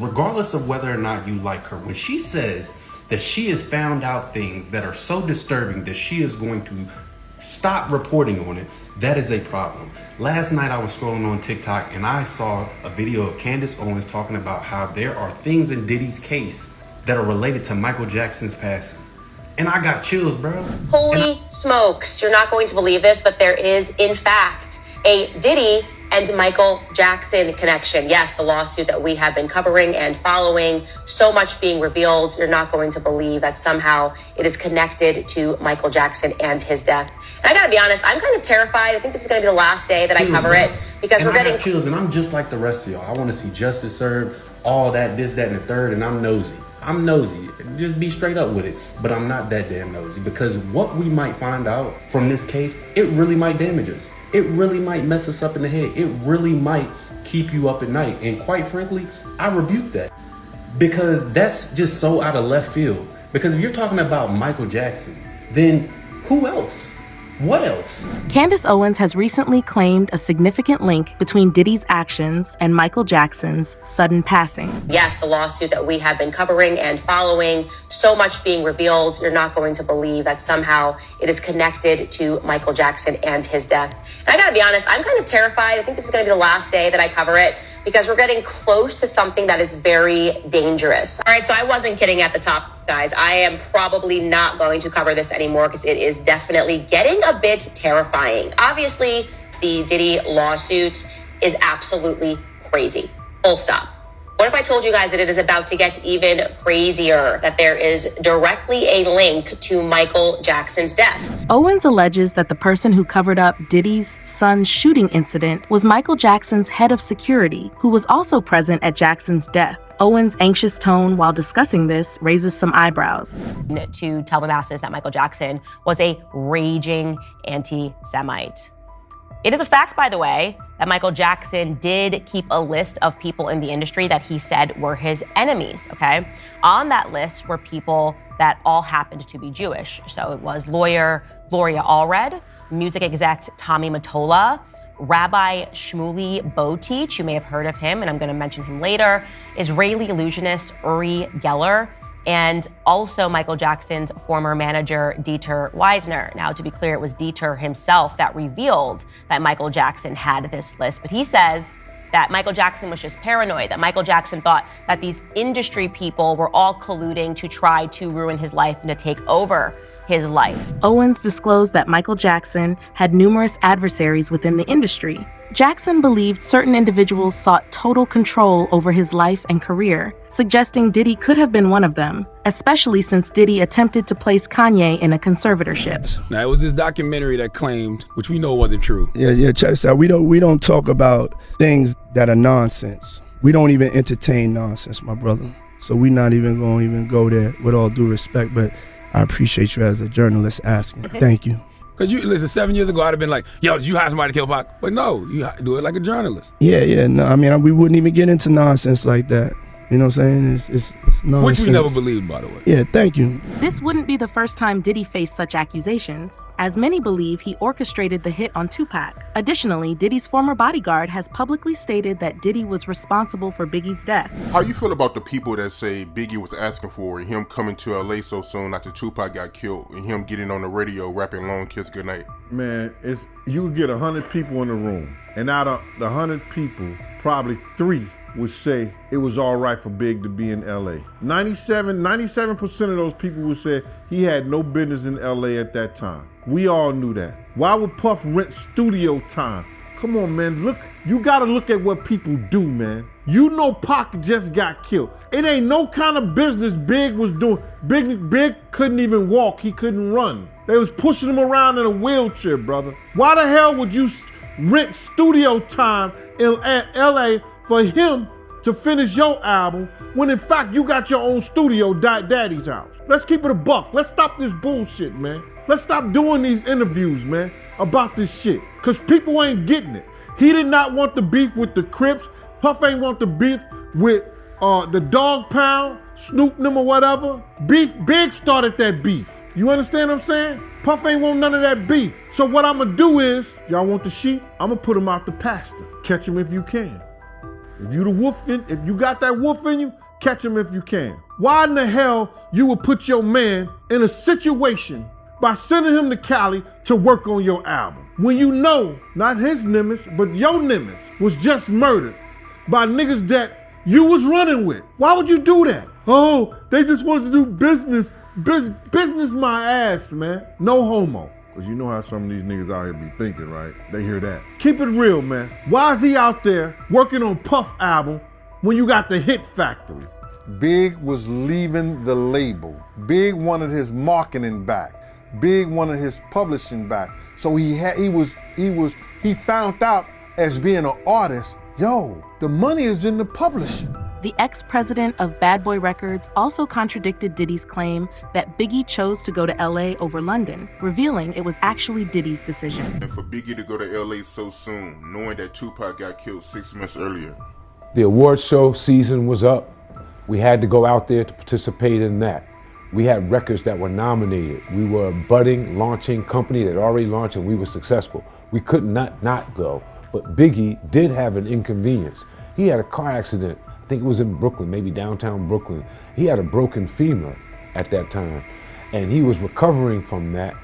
Regardless of whether or not you like her, when she says that she has found out things that are so disturbing that she is going to stop reporting on it, that is a problem. Last night I was scrolling on TikTok and I saw a video of Candace Owens talking about how there are things in Diddy's case that are related to Michael Jackson's passing. And I got chills, bro. Holy smokes, you're not going to believe this, but there is, in fact, a Diddy and Michael Jackson connection. Yes, the lawsuit that we have been covering and following, so much being revealed. You're not going to believe that somehow it is connected to Michael Jackson and his death. And I gotta be honest, I'm kind of terrified. I think this is gonna be the last day that I cover it because we're getting chills, and I'm just like the rest of y'all. I want to see justice served, all that, this, that, and the third, and I'm nosy. I'm nosy. Just be straight up with it. But I'm not that damn nosy, because what we might find out from this case, it really might damage us. It really might mess us up in the head. It really might keep you up at night. And quite frankly, I rebuke that, because that's just so out of left field. Because if you're talking about Michael Jackson, then who else? What else? Candace Owens has recently claimed a significant link between Diddy's actions and Michael Jackson's sudden passing. Yes, the lawsuit that we have been covering and following, so much being revealed. You're not going to believe that somehow it is connected to Michael Jackson and his death. And I gotta be honest, I'm kind of terrified. I think this is gonna be the last day that I cover it, because we're getting close to something that is very dangerous. All right, so I wasn't kidding at the top, guys. I am probably not going to cover this anymore because it is definitely getting a bit terrifying. Obviously, the Diddy lawsuit is absolutely crazy. Full stop. What if I told you guys that it is about to get even crazier, that there is directly a link to Michael Jackson's death? Owens alleges that the person who covered up Diddy's son's shooting incident was Michael Jackson's head of security, who was also present at Jackson's death. Owens' anxious tone while discussing this raises some eyebrows. To tell the masses that Michael Jackson was a raging anti-Semite. It is a fact, by the way, that Michael Jackson did keep a list of people in the industry that he said were his enemies, okay? On that list were people that all happened to be Jewish. So it was lawyer Gloria Allred, music exec Tommy Mottola, Rabbi Shmuley Boteach, you may have heard of him, and I'm gonna mention him later, Israeli illusionist Uri Geller, and also Michael Jackson's former manager, Dieter Wiesner. Now, to be clear, it was Dieter himself that revealed that Michael Jackson had this list, but he says that Michael Jackson was just paranoid, that Michael Jackson thought that these industry people were all colluding to try to ruin his life and to take over his life. Owens disclosed that Michael Jackson had numerous adversaries within the industry. Jackson believed certain individuals sought total control over his life and career, suggesting Diddy could have been one of them, especially since Diddy attempted to place Kanye in a conservatorship. Now, it was this documentary that claimed, which we know wasn't true. Yeah, check this out. We don't talk about things that are nonsense. We don't even entertain nonsense, my brother. So we're not even going to go there, with all due respect, but I appreciate you as a journalist asking. Thank you. Because listen, 7 years ago, I'd have been like, yo, did you hire somebody to kill Pac? But no, you do it like a journalist. Yeah, no, I mean, we wouldn't even get into nonsense like that. You know what I'm saying? It's nonsense. Which we never believed, by the way. Yeah, thank you. This wouldn't be the first time Diddy faced such accusations, as many believe he orchestrated the hit on Tupac. Additionally, Diddy's former bodyguard has publicly stated that Diddy was responsible for Biggie's death. How you feel about the people that say Biggie was asking for him coming to LA so soon after Tupac got killed and him getting on the radio rapping Long Kiss Goodnight? Man, you would get 100 people in the room, and out of the 100 people, probably 3 would say it was all right for Big to be in LA. 97% of those people would say he had no business in LA at that time. We all knew that. Why would Puff rent studio time? Come on, man, look, you gotta look at what people do, man. You know Pac just got killed. It ain't no kind of business Big was doing. Big couldn't even walk, he couldn't run. They was pushing him around in a wheelchair, brother. Why the hell would you rent studio time in LA for him to finish your album when in fact you got your own studio, Daddy's house? Let's keep it a buck. Let's stop this bullshit, man. Let's stop doing these interviews, man, about this shit. Cause people ain't getting it. He did not want the beef with the Crips. Puff ain't want the beef with the Dog Pound, Snoop them or whatever. Big started that beef. You understand what I'm saying? Puff ain't want none of that beef. So what I'ma do is, y'all want the sheep? I'ma put them out the pasture. Catch them if you can. If you got that wolf in you, catch him if you can. Why in the hell you would put your man in a situation by sending him to Cali to work on your album when you know not his Nimitz, but your Nimitz was just murdered by niggas that you was running with? Why would you do that? Oh, they just wanted to do business. Business my ass, man. No homo. Because you know how some of these niggas out here be thinking, right? They hear that. Keep it real, man. Why is he out there working on Puff album when you got the Hit Factory? Big was leaving the label. Big wanted his marketing back. Big wanted his publishing back. So he found out as being an artist, yo, the money is in the publishing. The ex-president of Bad Boy Records also contradicted Diddy's claim that Biggie chose to go to LA over London, revealing it was actually Diddy's decision. And for Biggie to go to LA so soon, knowing that Tupac got killed 6 months earlier. The award show season was up. We had to go out there to participate in that. We had records that were nominated. We were a budding, launching company that already launched, and we were successful. We could not go. But Biggie did have an inconvenience. He had a car accident. I think it was in Brooklyn, maybe downtown Brooklyn. He had a broken femur at that time, and he was recovering from that.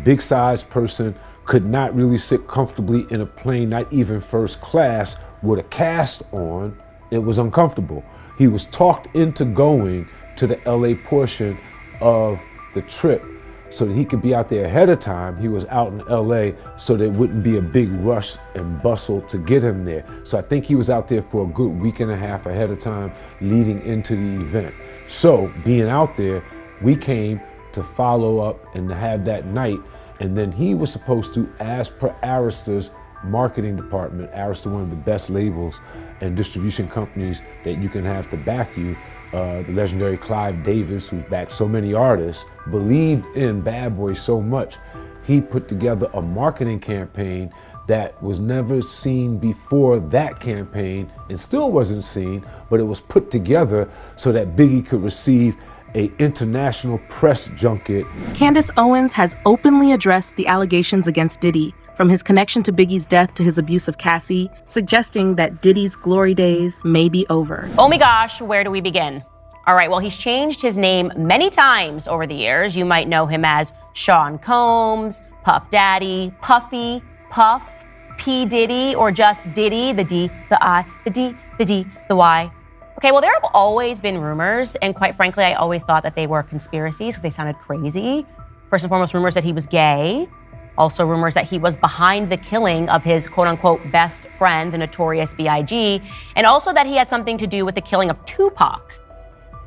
Big-sized person, could not really sit comfortably in a plane, not even first class, with a cast on. It was uncomfortable. He was talked into going to the LA portion of the trip so that he could be out there ahead of time. He was out in LA so there wouldn't be a big rush and bustle to get him there. So I think he was out there for a good week and a half ahead of time leading into the event. So being out there, we came to follow up and to have that night. And then he was supposed to, as per Arista marketing department, Arista, one of the best labels and distribution companies that you can have to back you, the legendary Clive Davis, who's backed so many artists, believed in Bad Boy so much, he put together a marketing campaign that was never seen before that campaign and still wasn't seen, but it was put together so that Biggie could receive an international press junket. Candace Owens has openly addressed the allegations against Diddy, from his connection to Biggie's death to his abuse of Cassie, suggesting that Diddy's glory days may be over. Oh my gosh, where do we begin? All right, well, he's changed his name many times over the years. You might know him as Sean Combs, Puff Daddy, Puffy, Puff, P. Diddy, or just Diddy, the D, the I, the D, the D, the Y. Okay, well, there have always been rumors, and quite frankly, I always thought that they were conspiracies because they sounded crazy. First and foremost, rumors that he was gay. Also rumors that he was behind the killing of his quote-unquote best friend, the Notorious B.I.G., and also that he had something to do with the killing of Tupac.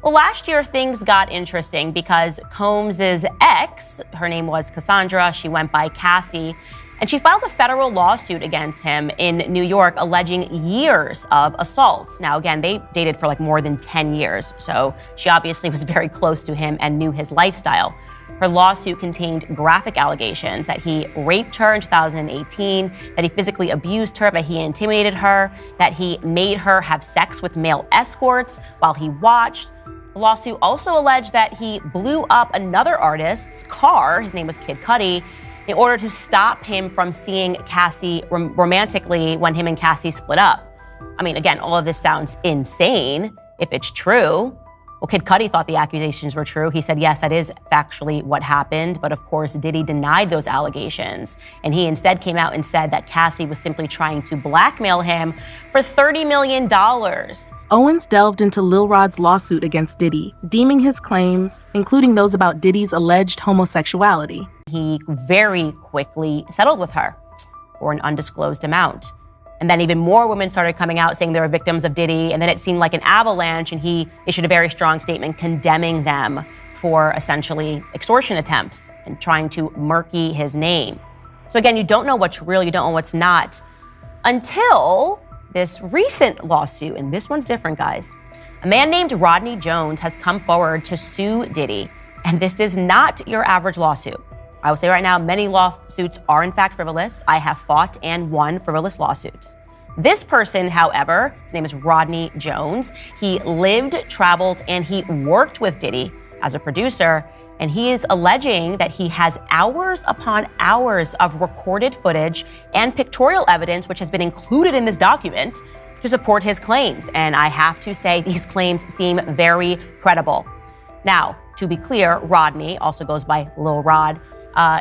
Well, last year, things got interesting because Combs' ex, her name was Cassandra, she went by Cassie, and she filed a federal lawsuit against him in New York alleging years of assaults. Now, again, they dated for like more than 10 years, so she obviously was very close to him and knew his lifestyle. Her lawsuit contained graphic allegations that he raped her in 2018, that he physically abused her, that he intimidated her, that he made her have sex with male escorts while he watched. The lawsuit also alleged that he blew up another artist's car, his name was Kid Cudi, in order to stop him from seeing Cassie romantically when him and Cassie split up. I mean, again, all of this sounds insane if it's true. Well, Kid Cudi thought the accusations were true. He said, yes, that is factually what happened. But of course, Diddy denied those allegations. And he instead came out and said that Cassie was simply trying to blackmail him for $30 million. Owens delved into Lil Rod's lawsuit against Diddy, deeming his claims, including those about Diddy's alleged homosexuality. He very quickly settled with her for an undisclosed amount. And then even more women started coming out saying they were victims of Diddy. And then it seemed like an avalanche, and he issued a very strong statement condemning them for essentially extortion attempts and trying to murky his name. So again, you don't know what's real, you don't know what's not, until this recent lawsuit, and this one's different, guys. A man named Rodney Jones has come forward to sue Diddy, and this is not your average lawsuit. I will say right now, many lawsuits are in fact frivolous. I have fought and won frivolous lawsuits. This person, however, his name is Rodney Jones. He lived, traveled, and he worked with Diddy as a producer, and he is alleging that he has hours upon hours of recorded footage and pictorial evidence, which has been included in this document, to support his claims. And I have to say, these claims seem very credible. Now, to be clear, Rodney, also goes by Lil Rod,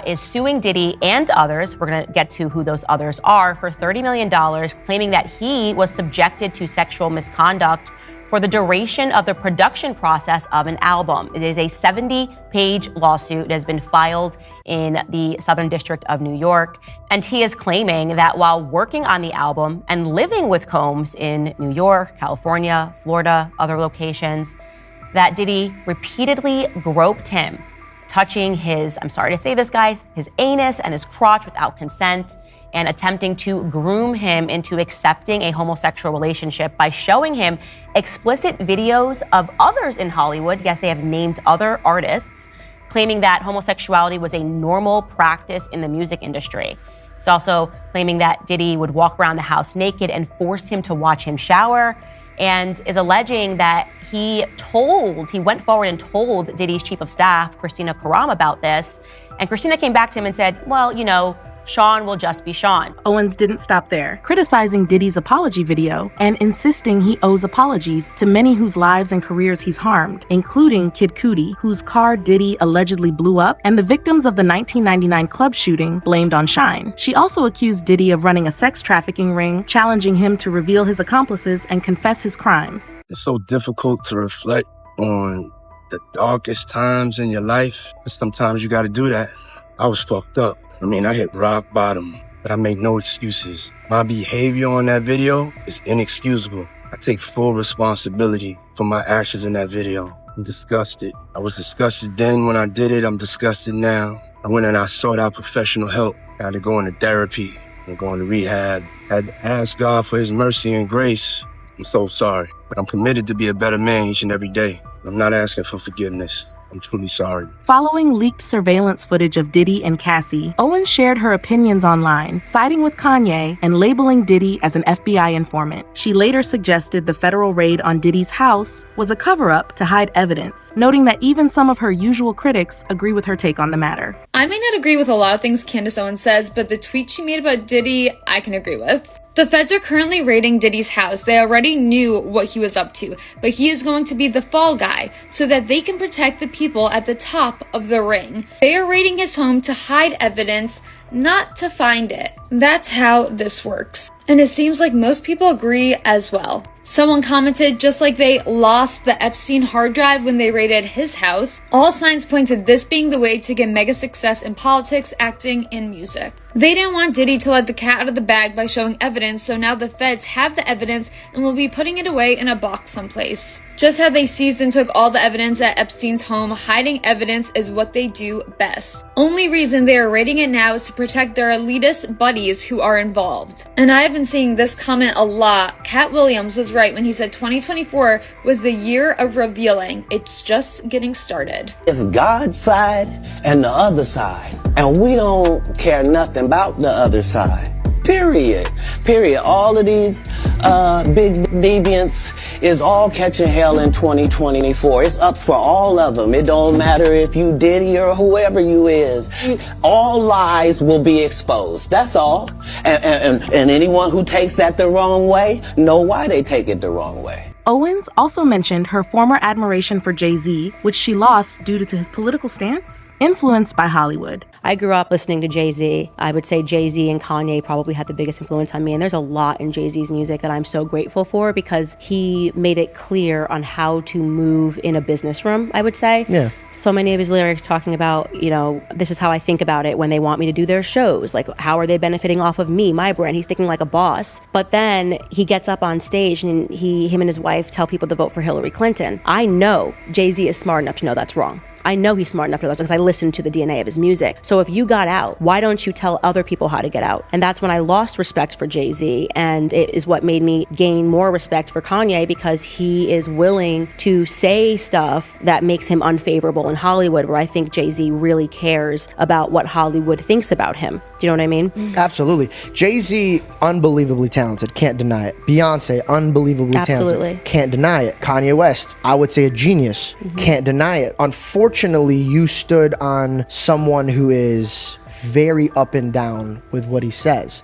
is suing Diddy and others, we're going to get to who those others are, for $30 million, claiming that he was subjected to sexual misconduct for the duration of the production process of an album. It is a 70-page lawsuit that has been filed in the Southern District of New York. And he is claiming that while working on the album and living with Combs in New York, California, Florida, other locations, that Diddy repeatedly groped him, touching his, I'm sorry to say this, guys, his anus and his crotch without consent, and attempting to groom him into accepting a homosexual relationship by showing him explicit videos of others in Hollywood. Yes, they have named other artists, claiming that homosexuality was a normal practice in the music industry. He's also claiming that Diddy would walk around the house naked and force him to watch him shower, and is alleging that he went forward and told Diddy's chief of staff, Christina Karam, about this. And Christina came back to him and said, well, you know, Sean will just be Sean. Owens didn't stop there, criticizing Diddy's apology video and insisting he owes apologies to many whose lives and careers he's harmed, including Kid Cudi, whose car Diddy allegedly blew up, and the victims of the 1999 club shooting blamed on Shine. She also accused Diddy of running a sex trafficking ring, challenging him to reveal his accomplices and confess his crimes. It's so difficult to reflect on the darkest times in your life. Sometimes you gotta do that. I was fucked up. I mean, I hit rock bottom, but I make no excuses. My behavior on that video is inexcusable. I take full responsibility for my actions in that video. I'm disgusted. I was disgusted then when I did it. I'm disgusted now. I went and I sought out professional help. I had to go into therapy and go into rehab. I had to ask God for his mercy and grace. I'm so sorry, but I'm committed to be a better man each and every day. I'm not asking for forgiveness. I'm truly sorry. Following leaked surveillance footage of Diddy and Cassie, Owens shared her opinions online, siding with Kanye and labeling Diddy as an FBI informant. She later suggested the federal raid on Diddy's house was a cover-up to hide evidence, noting that even some of her usual critics agree with her take on the matter. I may not agree with a lot of things Candace Owens says, but the tweet she made about Diddy, I can agree with. The feds are currently raiding Diddy's house. They already knew what he was up to, but he is going to be the fall guy so that they can protect the people at the top of the ring. They are raiding his home to hide evidence, not to find it. That's how this works. And it seems like most people agree as well. Someone commented, just like they lost the Epstein hard drive when they raided his house, all signs point to this being the way to get mega success in politics, acting, and music. They didn't want Diddy to let the cat out of the bag by showing evidence, so now the feds have the evidence and will be putting it away in a box someplace. Just how they seized and took all the evidence at Epstein's home, hiding evidence is what they do best. Only reason they are raiding it now is to protect their elitist buddies who are involved. And I have been seeing this comment a lot. Cat Williams was right when he said 2024 was the year of revealing. It's just getting started. It's God's side and the other side. And we don't care nothing about the other side. Period. All of these big deviants is all catching hell in 2024. It's up for all of them. It don't matter if you Diddy or whoever you is. All lies will be exposed. That's all. And anyone who takes that the wrong way, know why they take it the wrong way. Owens also mentioned her former admiration for Jay-Z, which she lost due to his political stance, influenced by Hollywood. I grew up listening to Jay-Z. I would say Jay-Z and Kanye probably had the biggest influence on me. And there's a lot in Jay-Z's music that I'm so grateful for because he made it clear on how to move in a business room, I would say. Yeah. So many of his lyrics talking about, you know, this is how I think about it when they want me to do their shows. Like, how are they benefiting off of me, my brand? He's thinking like a boss. But then he gets up on stage and him and his wife tell people to vote for Hillary Clinton. I know Jay-Z is smart enough to know that's wrong. I know he's smart enough to know that because I listened to the DNA of his music. So if you got out, why don't you tell other people how to get out? And that's when I lost respect for Jay-Z, and it is what made me gain more respect for Kanye because he is willing to say stuff that makes him unfavorable in Hollywood, where I think Jay-Z really cares about what Hollywood thinks about him. Do you know what I mean? Absolutely. Jay-Z, unbelievably talented, can't deny it. Beyonce, unbelievably talented, can't deny it. Kanye West, I would say a genius, can't deny it. Unfortunately, you stood on someone who is very up and down with what he says.